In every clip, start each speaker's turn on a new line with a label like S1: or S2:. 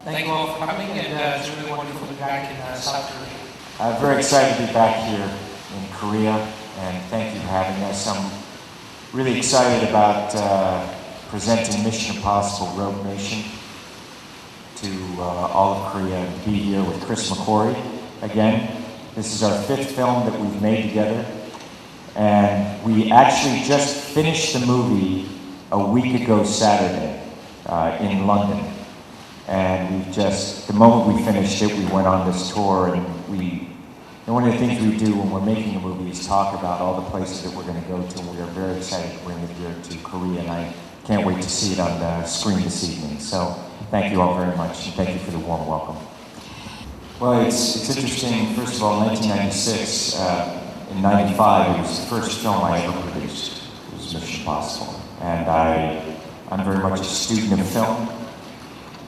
S1: Thank you all for coming, and it's really wonderful to be back in South Korea.
S2: I'm very excited to be back here in Korea, and thank you for having us. I'm really excited about presenting Mission Impossible Rogue Nation to all of Korea, and to be here with Chris McQuarrie again. This is our 5th film that we've made together, and we actually just finished the movie a week ago Saturday in London. And the moment we finished it, we went on this tour, and one of the things we do when we're making a movie is talk about all the places that we're going to go to, and we are very excited to bring it here to Korea, and I can't wait to see it on the screen this evening. So thank you all very much, and thank you for the warm welcome. Well, it's interesting. First of all, 1996, in 95, it was the first film I ever produced. It was Mission Impossible. And I'm very much a student of film.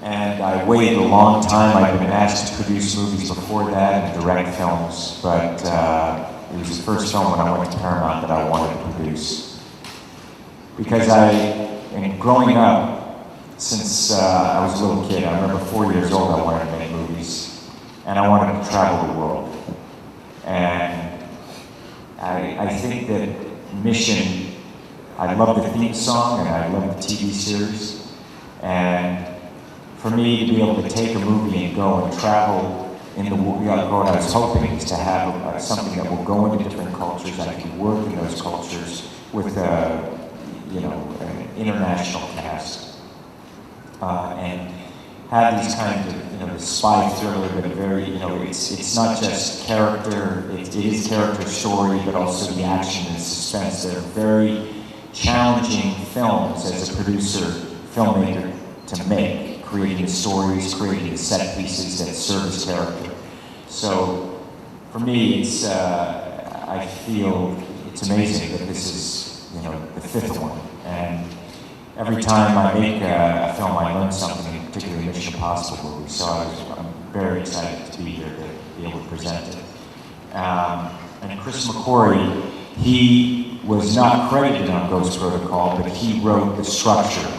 S2: And I waited a long time. I'd been asked to produce movies before that and direct films, but it was the first film when I went to Paramount that I wanted to produce. Because growing up, since I was a little kid, I remember 4 years old, I wanted to make movies. And I wanted to travel the world. And I think that Mission, I love the theme song and I love the TV series. And for me to be able to take a movie and go and travel in the world, what I was hoping is to have something that will go into different cultures. I can work in those cultures with an international cast and have these kind of the spy thriller, but very it's not just character. It is character story, but also the action and suspense. They're very challenging films as a producer, filmmaker to make. Creating the stories, creating the set pieces that serve as character. So, for me, I feel it's amazing that this is, the 5th one. And every time I make a film, I learn something, particularly Mission Impossible movie. So I'm very excited to be here to be able to present it. And Chris McQuarrie, he was not credited on Ghost Protocol, but he wrote the structure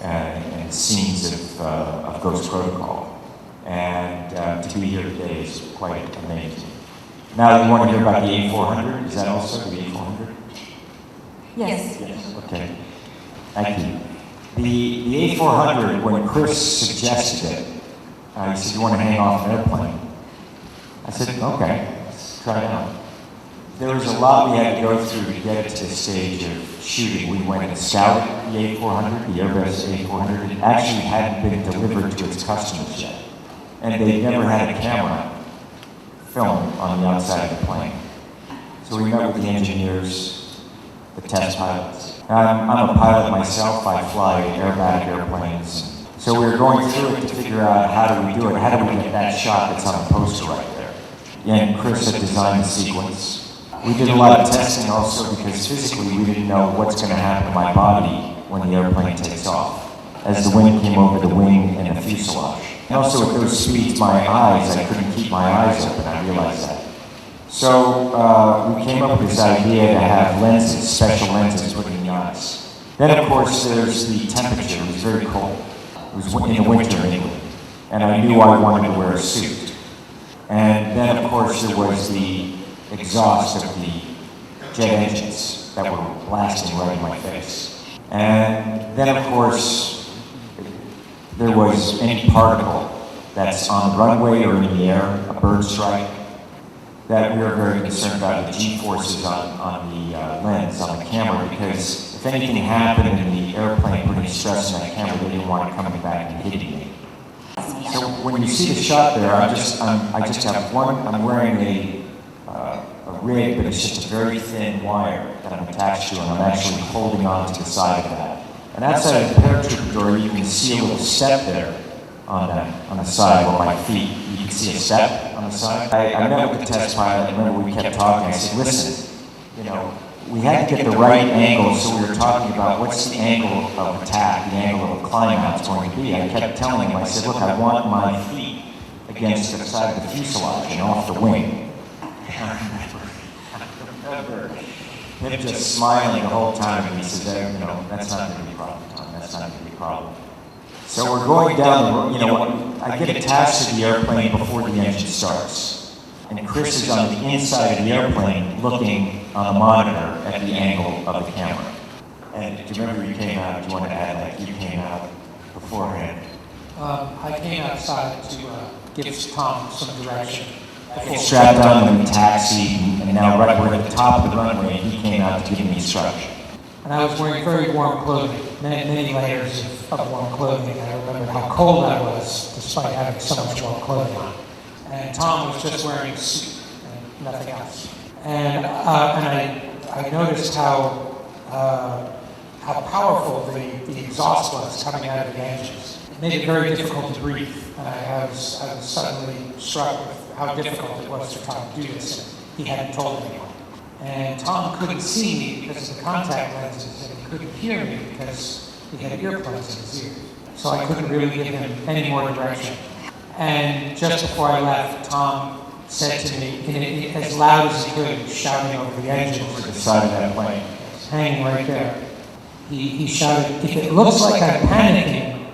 S2: and scenes of Ghost Protocol. And to be here today is quite amazing. Now you want to hear about the A400? Is that also the A400?
S3: Yes.
S2: Yes, okay. Thank you. The A400, when Chris suggested it, he said, "You want to hang off an airplane?" I said, "Okay, let's try it out." There was a lot we had to go through to get it to the stage of shooting. We went and scouted the A400, the Airbus A400. It actually hadn't been delivered to its customers yet. And they never had a camera film on the outside of the plane. So we met with the engineers, the test pilots. I'm a pilot myself. I fly aerobatic airplanes. So we were going through it to figure out how do we do it, how do we get that shot that's on the poster right there. And Chris had designed the sequence. We did a lot of testing also because physically we didn't know what's going to happen to my body when the airplane takes off, as the wind came over the wing and the fuselage. And also at those speeds, my eyes, I couldn't keep my eyes open, I realized that. So we came up with this idea to have lenses, special lenses put in the eyes. Then of course there's the temperature. It was very cold. It was in the winter in England. And I knew I wanted to wear a suit. And then of course there was the exhaust of the jet engines that were blasting right in my face. And then of course, there was any particle that's on the runway or in the air, a bird strike, that we were very concerned about the G-forces on the lens, on the camera, because if anything happened in the airplane putting stress on that camera, they didn't want it coming back and hitting me. So when you see the shot there, I just have one, I'm wearing a rig, but it's just a very thin wire that I'm attached to, and I'm actually holding on to the side of that. And outside of the paratrooper door, you can see a little step there on the side where my feet, you can see a step on the side. I met with the test pilot, and remember we kept talking. I said, "Listen, we had to get the right angle, so we were talking about what's the angle of attack, the angle of a climb out is going to be." I kept telling him, I said, "Look, I want my feet against the side of the fuselage and off the wing." I remember him just smiling the whole time, and he said, "That's not going to be a problem, Tom. That's not going to be a problem." So we're going down the road, I get attached to the airplane before the engine starts. And Chris is on the inside of the airplane looking on the monitor at the angle of the camera. And do you remember you came out, do you want to add like you came out beforehand?
S1: I came outside to give Tom some direction.
S2: Strapped on in the taxi, and now right we're at the top of the runway, and he came out to give me instruction.
S1: And I was wearing very warm clothing, many layers of warm clothing. I remember how cold I was, despite having so much warm clothing on. And Tom was just wearing a suit and nothing else. And I noticed how powerful the exhaust was coming out of the engines. It made it very difficult to breathe. And I was suddenly struck with how difficult it was for Tom to do this. And he hadn't told anyone. And Tom couldn't see me because of the contact lenses, and he couldn't hear me because he had earplugs in his ear. So I couldn't really give him any more direction. And just before I left, Tom said to me, as loud as he could, shouting over the engines,
S2: To the side of that plane.
S1: hanging right there, he shouted, "If it looks like I'm panicking,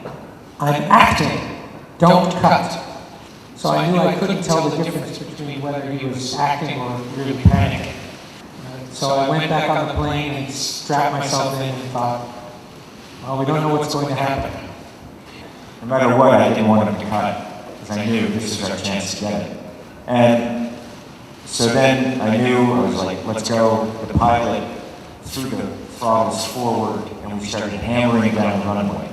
S1: I'm acting. Don't cut." So I knew I couldn't tell the difference between whether he was acting or really panicking. So I went back on the plane and strapped myself in and thought, well, we don't know what's going to happen.
S2: No matter what, I didn't want him to cut, because I knew this was our chance to get it. And so then I knew, I was like, let's go. The pilot threw the throttles forward, and we started hammering down the runway.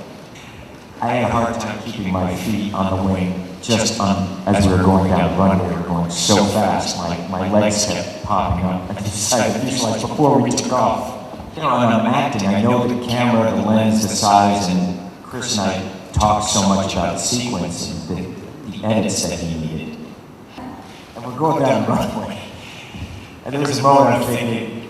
S2: I had a hard time keeping my feet on the wing, just as we were going down the runway. We were going so fast, my legs kept popping up. I decided to visualize before we took off. You know, when I'm acting, I know the camera, the lens, the size, and Chris and I talked so much about the sequence and the edits that he needed. And we're going down the runway. And there was a moment I'm thinking,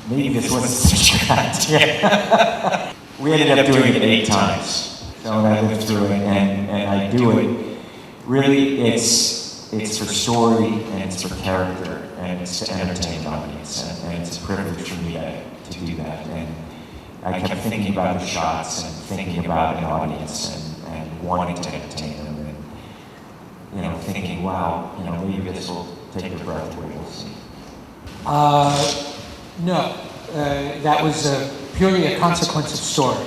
S2: maybe this wasn't such a good idea. We ended up doing it 8 times. So when I lived through it, and I do it, really it's for story, and it's for character, and it's to entertain an audience, and it's a privilege for me to do that. And I kept thinking about the shots, and thinking about an audience, and wanting to entertain them, and thinking, wow, maybe this will take your breath away. We'll see.
S1: No, that was purely a consequence of story.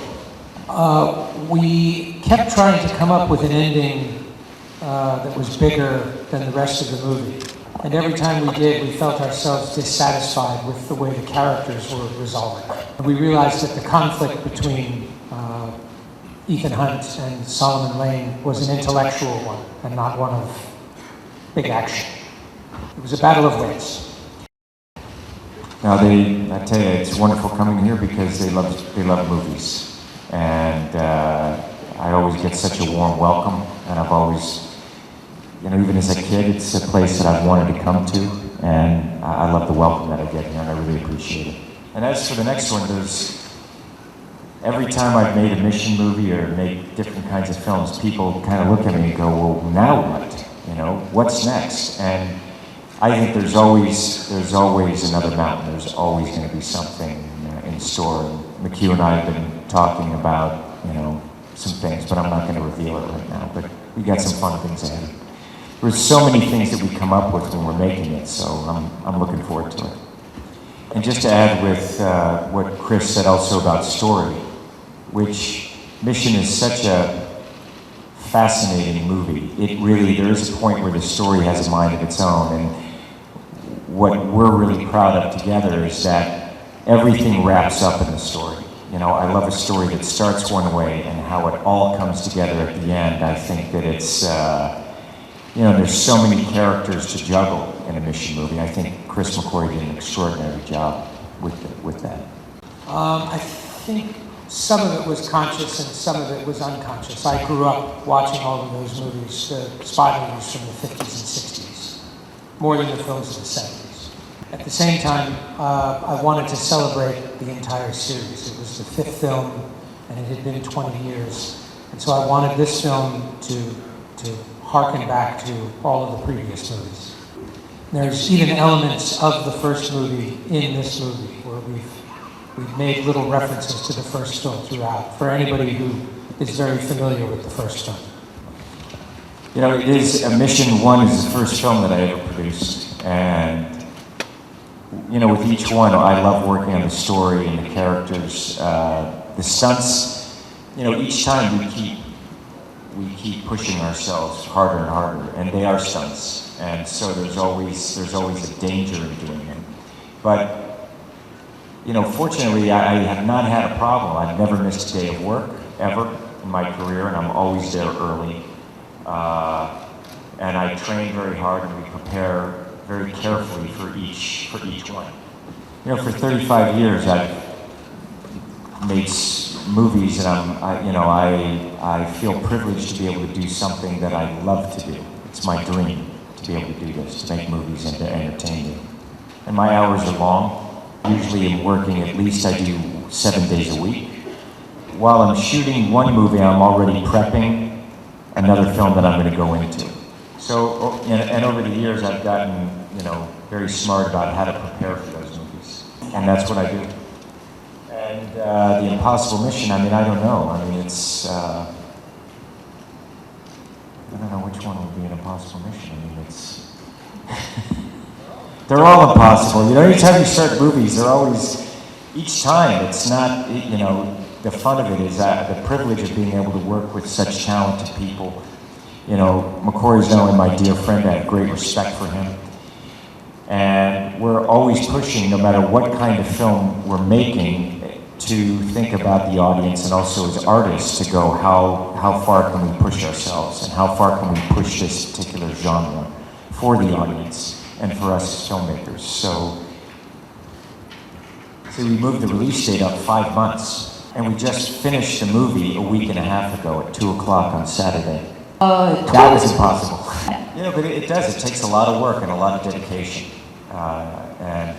S1: We kept trying to come up with an ending that was bigger than the rest of the movie. And every time we did, we felt ourselves dissatisfied with the way the characters were resolving. And we realized that the conflict between Ethan Hunt and Solomon Lane was an intellectual one, and not one of big action. It was a battle of wits.
S2: Now, I tell you, it's wonderful coming here because they love movies. And I always get such a warm welcome, and I've always, even as a kid, it's a place that I've wanted to come to, and I love the welcome that I get here, and I really appreciate it. And as for the next one, every time I've made a mission movie or made different kinds of films, people kind of look at me and go, well, now what? What's next? And I think there's always another mountain. There's always going to be something in store. And McHugh and I have been talking about, some things, but I'm not going to reveal it right now. But we got some fun things ahead. There's so many things that we come up with when we're making it, so I'm looking forward to it. And just to add with what Chris said also about story, which Mission is such a fascinating movie. There is a point where the story has a mind of its own, and what we're really proud of together is that everything wraps up in the story. I love a story that starts one way and how it all comes together at the end. I think that it's, there's so many characters to juggle in a Mission movie. I think Chris McQuarrie did an extraordinary job with that.
S1: I think some of it was conscious and some of it was unconscious. I grew up watching all of those movies, the spy movies from the 50s and 60s, more than the films of the 70s. At the same time, I wanted to celebrate the entire series. It was the 5th film, and it had been 20 years. And so I wanted this film to harken back to all of the previous movies. There's even elements of the first movie in this movie where we've made little references to the first film throughout. For anybody who is very familiar with the first film.
S2: You know, it is, Mission 1 is the first film that I ever produced, and you know, with each one, I love working on the story and the characters. The stunts, you know, each time we keep pushing ourselves harder and harder, and they are stunts, and so there's always a danger in doing them. But you know, fortunately, I have not had a problem. I've never missed a day of work ever in my career, and I'm always there early. And I train very hard, and we prepare very carefully for each one. You know, for 35 years, I've made movies, and I feel privileged to be able to do something that I love to do. It's my dream to be able to do this, to make movies and to entertain you. And my hours are long. Usually, I'm working at least, I do 7 days a week. While I'm shooting one movie, I'm already prepping another film that I'm going to go into. So, and over the years, I've gotten, you know, very smart about how to prepare for those movies. And that's what I do. And The Impossible Mission, I mean, I don't know. I mean, it's, I don't know which one would be an impossible mission. I mean, it's, they're all impossible. You know, anytime you start movies, they're always, each time, it's not, you know, the fun of it is the privilege of being able to work with such talented people. You know, McQuarrie's not only my dear friend, I have great respect for him. And we're always pushing, no matter what kind of film we're making, to think about the audience and also as artists to go, how far can we push ourselves and how far can we push this particular genre for the audience and for us as filmmakers. So we moved the release date up 5 months. And we just finished the movie a week and a half ago at 2 o'clock on Saturday. That was impossible. You know, but it does. It takes a lot of work and a lot of dedication.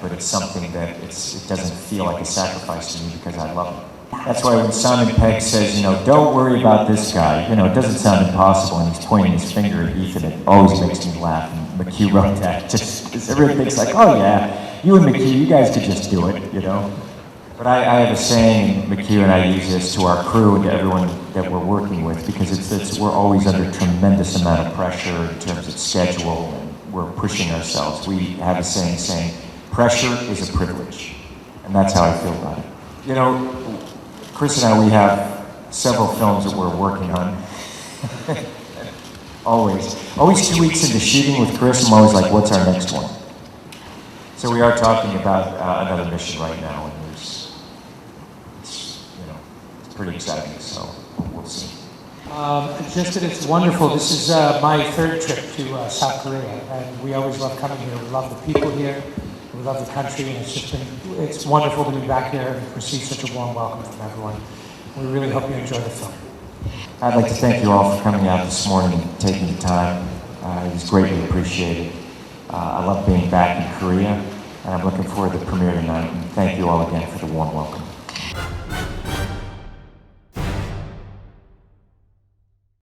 S2: But it's something that it doesn't feel like a sacrifice to me because I love it. That's why when Simon Pegg says, you know, don't worry about this guy, you know, it doesn't sound impossible, and he's pointing his finger at Ethan, it always makes me laugh. And McHugh wrote that just because everyone thinks like, oh yeah, you and McHugh, you guys could just do it, you know. But I have a saying, McHugh, and I use this to our crew and to everyone that we're working with, because we're always under a tremendous amount of pressure in terms of schedule, and we're pushing ourselves. We have a saying, pressure is a privilege. And that's how I feel about it. You know, Chris and I, we have several films that we're working on. Always 2 weeks into shooting with Chris, I'm always like, what's our next one? So we are talking about another mission right now, and it's pretty exciting, so we'll see.
S1: Just that it's wonderful. This is my 3rd trip to South Korea, and we always love coming here. We love the people here, we love the country, and it's wonderful to be back here and receive such a warm welcome from everyone. We really hope you enjoy the film.
S2: I'd like to thank you all for coming out this morning and taking the time. It was greatly appreciated. I love being back in Korea, and I'm looking forward to the premiere tonight. And thank you all again for the warm welcome.